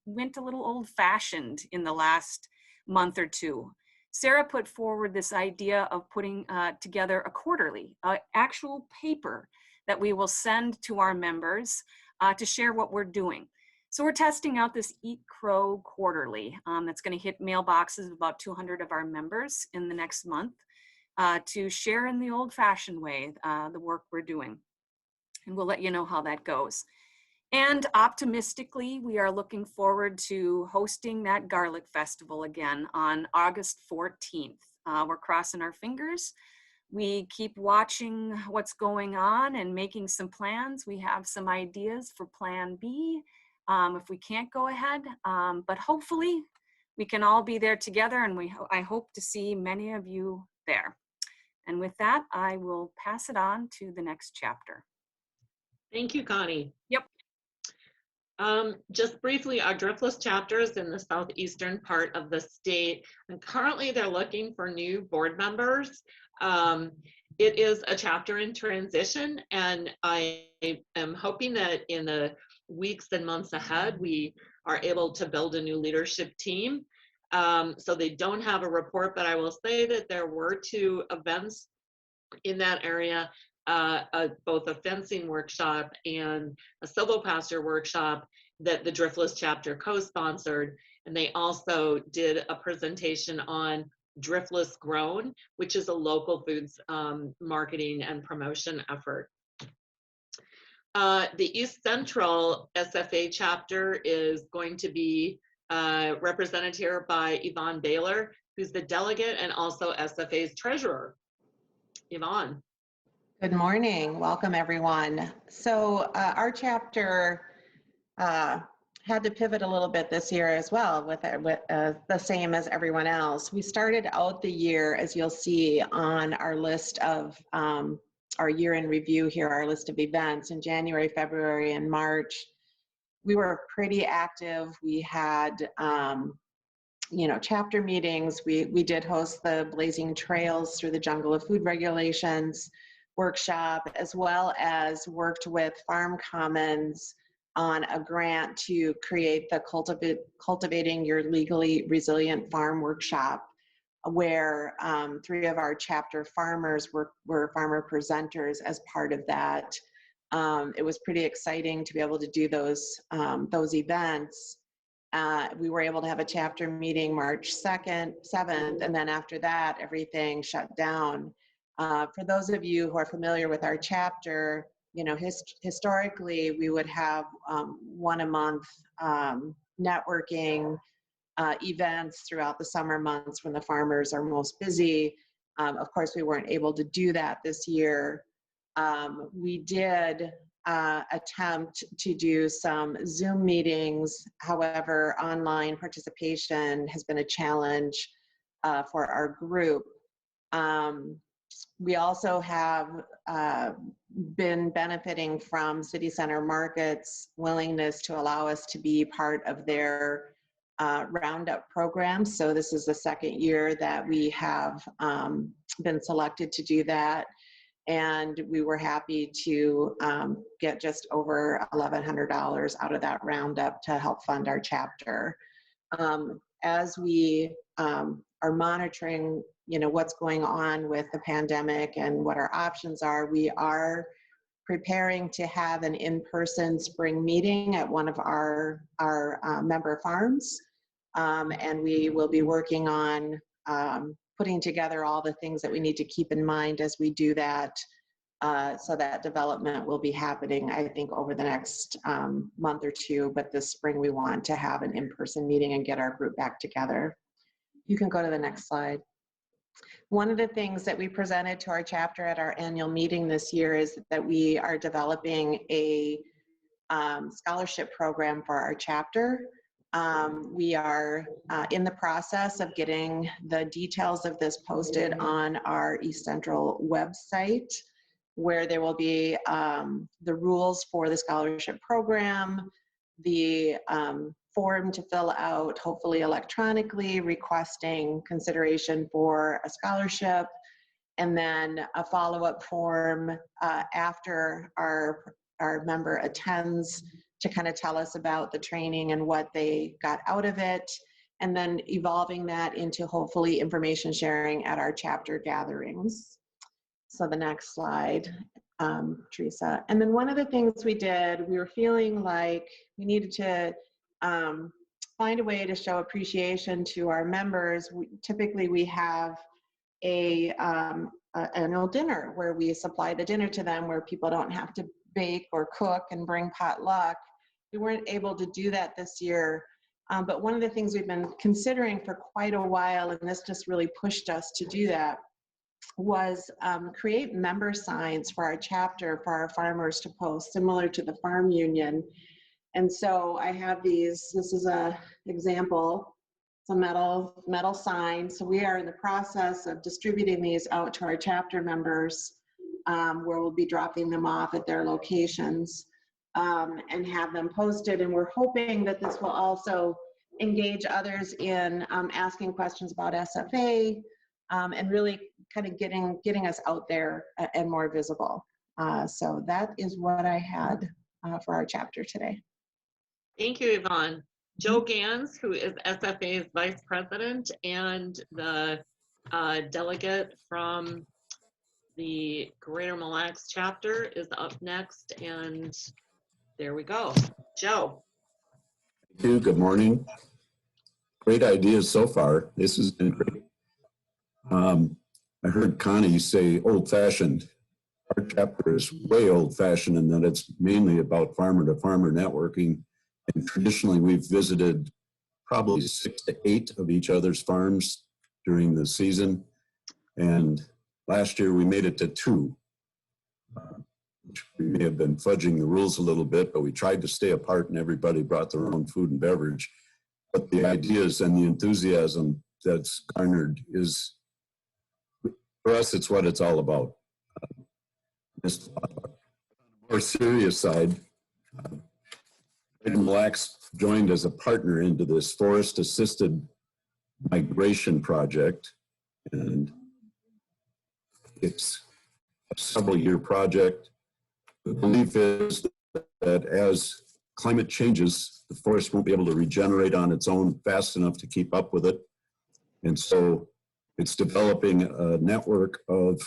went a little old-fashioned in the last month or two. Sarah put forward this idea of putting together a quarterly, actual paper that we will send to our members to share what we're doing. So we're testing out this Eat Crow quarterly that's going to hit mailboxes of about 200 of our members in the next month. To share in the old-fashioned way the work we're doing. And we'll let you know how that goes. And optimistically, we are looking forward to hosting that Garlic Festival again on August 14th. We're crossing our fingers. We keep watching what's going on and making some plans. We have some ideas for Plan B if we can't go ahead, but hopefully we can all be there together, and I hope to see many of you there. And with that, I will pass it on to the next chapter. Thank you, Connie. Yep. Just briefly, our Driftless chapter is in the southeastern part of the state, and currently they're looking for new board members. It is a chapter in transition, and I am hoping that in the weeks and months ahead, we are able to build a new leadership team. So they don't have a report, but I will say that there were 2 events in that area, both a fencing workshop and a silvopasture workshop that the Driftless chapter co-sponsored. And they also did a presentation on Driftless Grown, which is a local foods marketing and promotion effort. The East Central SFA chapter is going to be represented here by Yvonne Baylor, who's the delegate and also SFA's treasurer. Yvonne. Good morning. Welcome, everyone. So our chapter had to pivot a little bit this year as well with the same as everyone else. We started out the year, as you'll see on our list of our year in review here, our list of events in January, February, and March. We were pretty active. We had, chapter meetings. We did host the Blazing Trails Through the Jungle of Food Regulations workshop, as well as worked with Farm Commons on a grant to create the Cultivating Your Legally Resilient Farm workshop, where 3 of our chapter farmers were farmer presenters as part of that. It was pretty exciting to be able to do those events. We were able to have a chapter meeting March 2nd, 7th, and then after that, everything shut down. For those of you who are familiar with our chapter, historically, we would have 1 a month networking events throughout the summer months when the farmers are most busy. Of course, we weren't able to do that this year. We did attempt to do some Zoom meetings. However, online participation has been a challenge for our group. We also have been benefiting from City Center Market's willingness to allow us to be part of their Roundup program. So this is the second year that we have been selected to do that. And we were happy to get just over $1,100 out of that Roundup to help fund our chapter. As we are monitoring, what's going on with the pandemic and what our options are, we are preparing to have an in-person spring meeting at one of our member farms. And we will be working on putting together all the things that we need to keep in mind as we do that. So that development will be happening, I think, over the next month or two. But this spring, we want to have an in-person meeting and get our group back together. You can go to the next slide. One of the things that we presented to our chapter at our annual meeting this year is that we are developing a scholarship program for our chapter. We are in the process of getting the details of this posted on our East Central website, where there will be the rules for the scholarship program, the form to fill out, hopefully electronically, requesting consideration for a scholarship, and then a follow-up form after our member attends to kind of tell us about the training and what they got out of it, and then evolving that into hopefully information sharing at our chapter gatherings. So the next slide, Teresa. And then one of the things we did, we were feeling like we needed to find a way to show appreciation to our members. Typically we have a annual dinner where we supply the dinner to them, where people don't have to bake or cook and bring potluck. We weren't able to do that this year, but one of the things we've been considering for quite a while, and this just really pushed us to do that, was create member signs for our chapter for our farmers to post, similar to the farm union. And so I have these. This is an example. It's a metal sign. So we are in the process of distributing these out to our chapter members, where we'll be dropping them off at their locations and have them posted. And we're hoping that this will also engage others in asking questions about SFA and really kind of getting us out there and more visible. So that is what I had for our chapter today. Thank you, Yvonne. Joe Gans, who is SFA's vice president and the delegate from the Greater Mille Lacs chapter, is up next. And there we go. Joe. Thank you. Good morning. Great ideas so far. This has been great. I heard Connie say old-fashioned. Our chapter is way old-fashioned in that it's mainly about farmer-to-farmer networking. And traditionally, we've visited probably 6 to 8 of each other's farms during the season. And last year, we made it to 2. Which we may have been fudging the rules a little bit, but we tried to stay apart and everybody brought their own food and beverage. But the ideas and the enthusiasm that's garnered is, for us, it's what it's all about. On a more serious side, Greater Mille Lacs joined as a partner into this forest-assisted migration project, and it's a several-year project. The belief is that as climate changes, the forest won't be able to regenerate on its own fast enough to keep up with it. And so it's developing a network of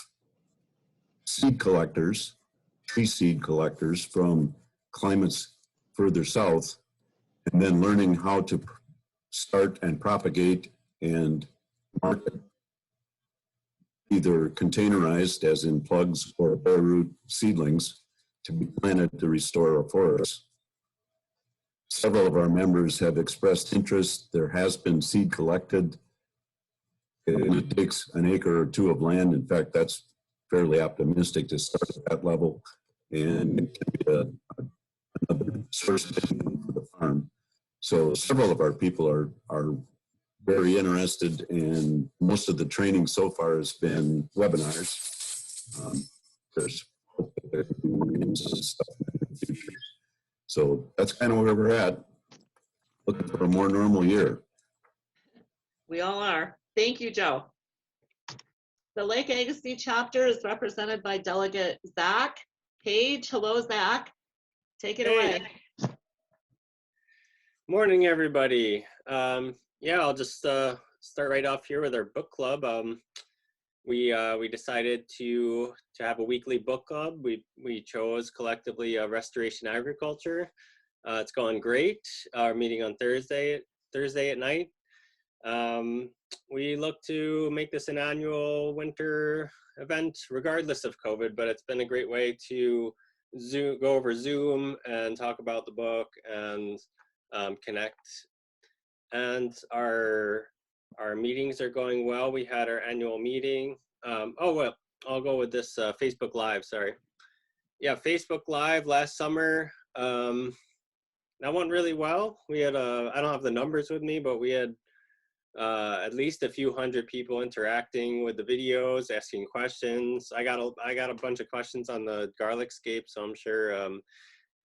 seed collectors, tree seed collectors from climates further south, and then learning how to start and propagate and market either containerized, as in plugs, or bare root seedlings to be planted to restore a forest. Several of our members have expressed interest. There has been seed collected. It takes an acre or two of land. In fact, that's fairly optimistic to start at that level, and it can be another source of income for the farm. So several of our people are very interested, and most of the training so far has been webinars. There's hope that there could be more stuff in the future. So that's kind of where we're at. Looking for a more normal year. We all are. Thank you, Joe. The Lake Agassiz chapter is represented by Delegate Zach Page. Hello, Zach. Take it away. Morning, everybody. Yeah, I'll just start right off here with our book club. We decided to have a weekly book club. We chose collectively Restoration Agriculture. It's going great. Our meeting on Thursday at night. We look to make this an annual winter event, regardless of COVID. But it's been a great way to go over Zoom and talk about the book and connect. And our meetings are going well. We had our annual meeting. Oh, well, I'll go with this Facebook Live, sorry. Yeah, Facebook Live last summer. That went really well. We had, I don't have the numbers with me, but we had at least a few hundred people interacting with the videos, asking questions. I got a bunch of questions on the garlic scape, so I'm sure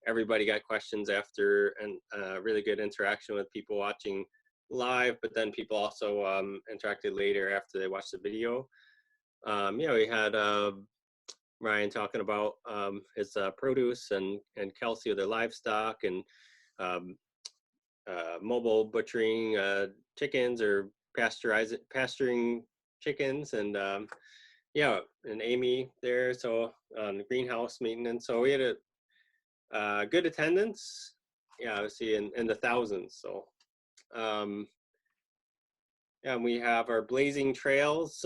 everybody got questions after, and really good interaction with people watching live, but then people also interacted later after they watched the video. Yeah, we had Ryan talking about his produce, and Kelsey with their livestock, and mobile butchering chickens, or pasturing chickens, and yeah, and Amy there, so the greenhouse maintenance. So we had a good attendance. Yeah, obviously in the thousands. So and we have our Blazing Trails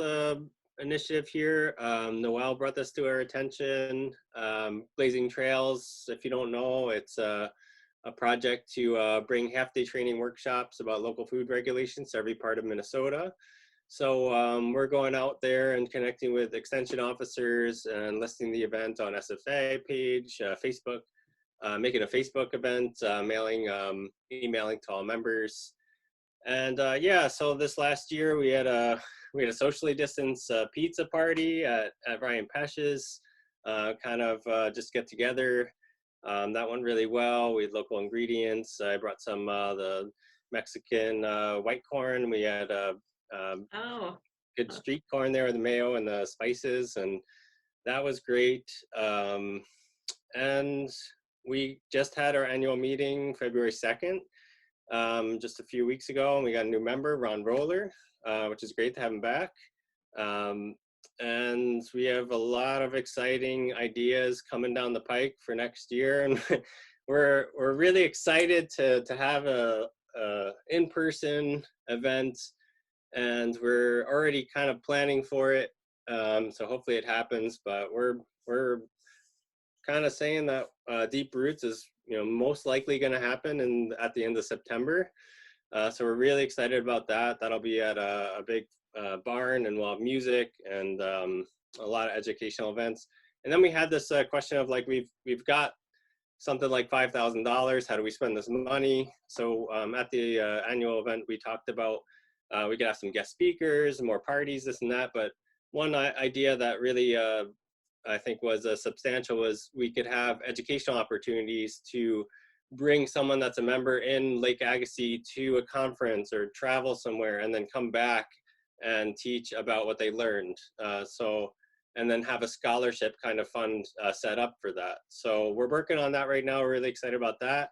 initiative here. Noel brought this to our attention. Blazing Trails, if you don't know, it's a project to bring half-day training workshops about local food regulations to every part of Minnesota. So we're going out there and connecting with extension officers and listing the event on SFA page, Facebook, making a Facebook event, emailing to all members. And yeah, so this last year we had a socially distanced pizza party at Ryan Pesch's, kind of just get together. That went really well. We had local ingredients. I brought some the Mexican white corn. We had good street corn there with the mayo and the spices, and that was great. And we just had our annual meeting February 2nd, just a few weeks ago, and we got a new member, Ron Roller, which is great to have him back. And we have a lot of exciting ideas coming down the pike for next year, and we're really excited to have a in-person event, and we're already kind of planning for it. So hopefully it happens, but we're kind of saying that Deep Roots is most likely going to happen at the end of September. So we're really excited about that. That'll be at a big barn, and we'll have music and a lot of educational events. And then we had this question of, like, we've got something like $5,000. How do we spend this money? So at the annual event, we talked about we could have some guest speakers, more parties, this and that. But one idea that really I think was substantial was we could have educational opportunities to bring someone that's a member in Lake Agassiz to a conference or travel somewhere, and then come back and teach about what they learned. And then have a scholarship kind of fund set up for that. So we're working on that right now. We're really excited about that.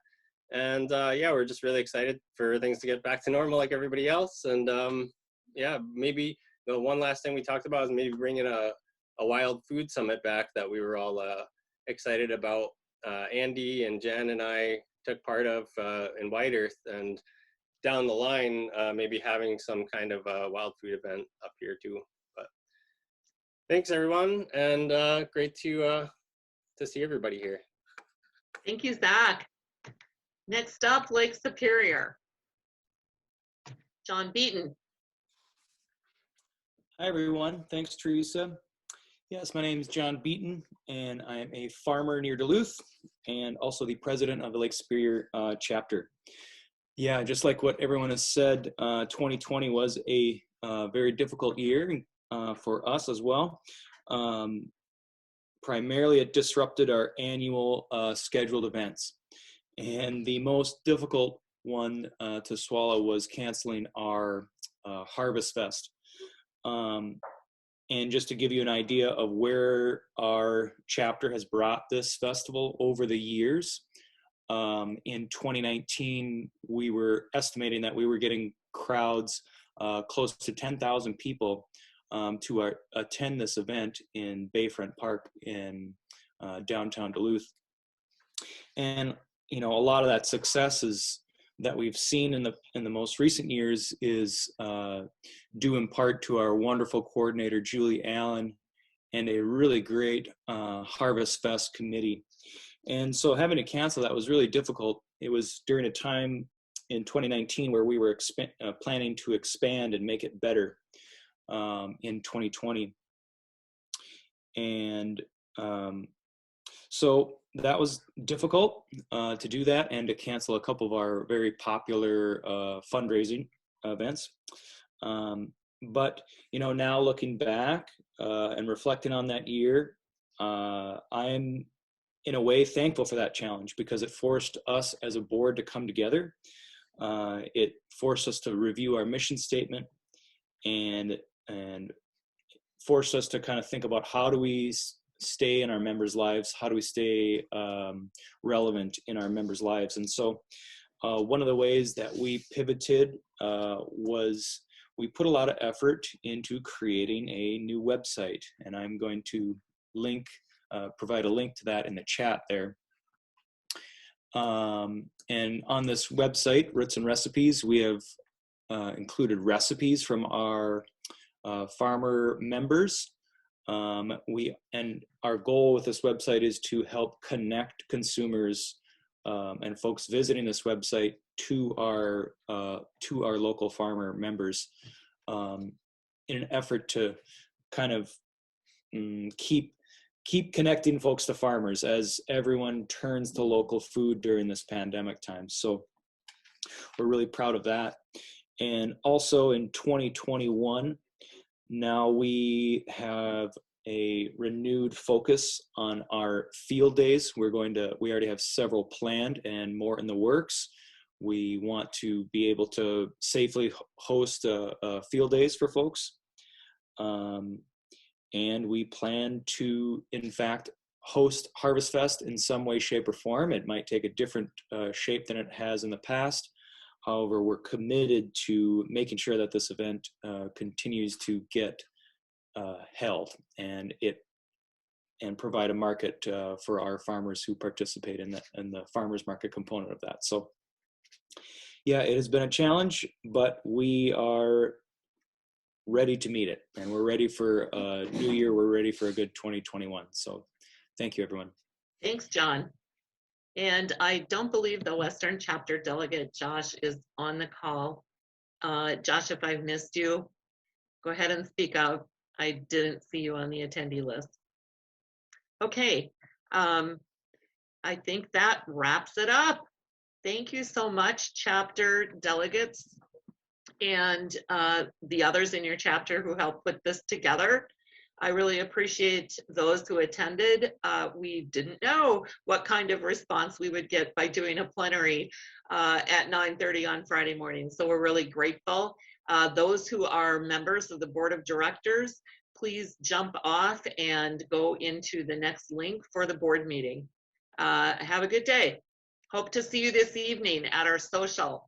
And yeah, we're just really excited for things to get back to normal like everybody else. And yeah, maybe the one last thing we talked about is maybe bringing a wild food summit back that we were all excited about. Andy and Jen and I took part of in White Earth, and down the line, maybe having some kind of wild food event up here too. But thanks everyone, and great to see everybody here. Thank you, Zach. Next up, Lake Superior. John Beaton. Hi, everyone. Thanks, Teresa. Yes, my name is John Beaton, and I am a farmer near Duluth and also the president of the Lake Superior chapter. Yeah, just like what everyone has said, 2020 was a very difficult year for us as well. Primarily, it disrupted our annual scheduled events. And the most difficult one to swallow was canceling our Harvest Fest. And just to give you an idea of where our chapter has brought this festival over the years, in 2019, we were estimating that we were getting crowds close to 10,000 people to attend this event in Bayfront Park in downtown Duluth. And you know, a lot of that success that we've seen in the most recent years is due in part to our wonderful coordinator Julie Allen and a really great Harvest Fest committee. And so having to cancel that was really difficult. It was during a time in 2019 where we were planning to expand and make it better in 2020. And so that was difficult to do that and to cancel a couple of our very popular fundraising events. But, you know, now looking back and reflecting on that year, I'm in a way thankful for that challenge because it forced us as a board to come together. It forced us to review our mission statement and forced us to kind of think about how do we stay in our members' lives? How do we stay relevant in our members' lives? And so one of the ways that we pivoted was we put a lot of effort into creating a new website. And I'm going to provide a link to that in the chat there. And on this website, Roots and Recipes, we have included recipes from our farmer members. And our goal with this website is to help connect consumers and folks visiting this website to our local farmer members in an effort to kind of keep connecting folks to farmers as everyone turns to local food during this pandemic time. So we're really proud of that. And also in 2021, now we have a renewed focus on our field days. We already have several planned and more in the works. We want to be able to safely host field days for folks. And we plan to, in fact, host Harvest Fest in some way, shape, or form. It might take a different shape than it has in the past. However, we're committed to making sure that this event continues to get held and provide a market for our farmers who participate in the farmers market component of that. So yeah, it has been a challenge, but we are ready to meet it, and we're ready for a new year. We're ready for a good 2021. So thank you, everyone. Thanks, John. And I don't believe the Western chapter delegate, Josh, is on the call. Josh, if I've missed you, go ahead and speak up. I didn't see you on the attendee list. Okay, I think that wraps it up. Thank you so much, chapter delegates and the others in your chapter who helped put this together. I really appreciate those who attended. We didn't know what kind of response we would get by doing a plenary at 9:30 on Friday morning. So we're really grateful. Those who are members of the board of directors, please jump off and go into the next link for the board meeting. Have a good day. Hope to see you this evening at our social.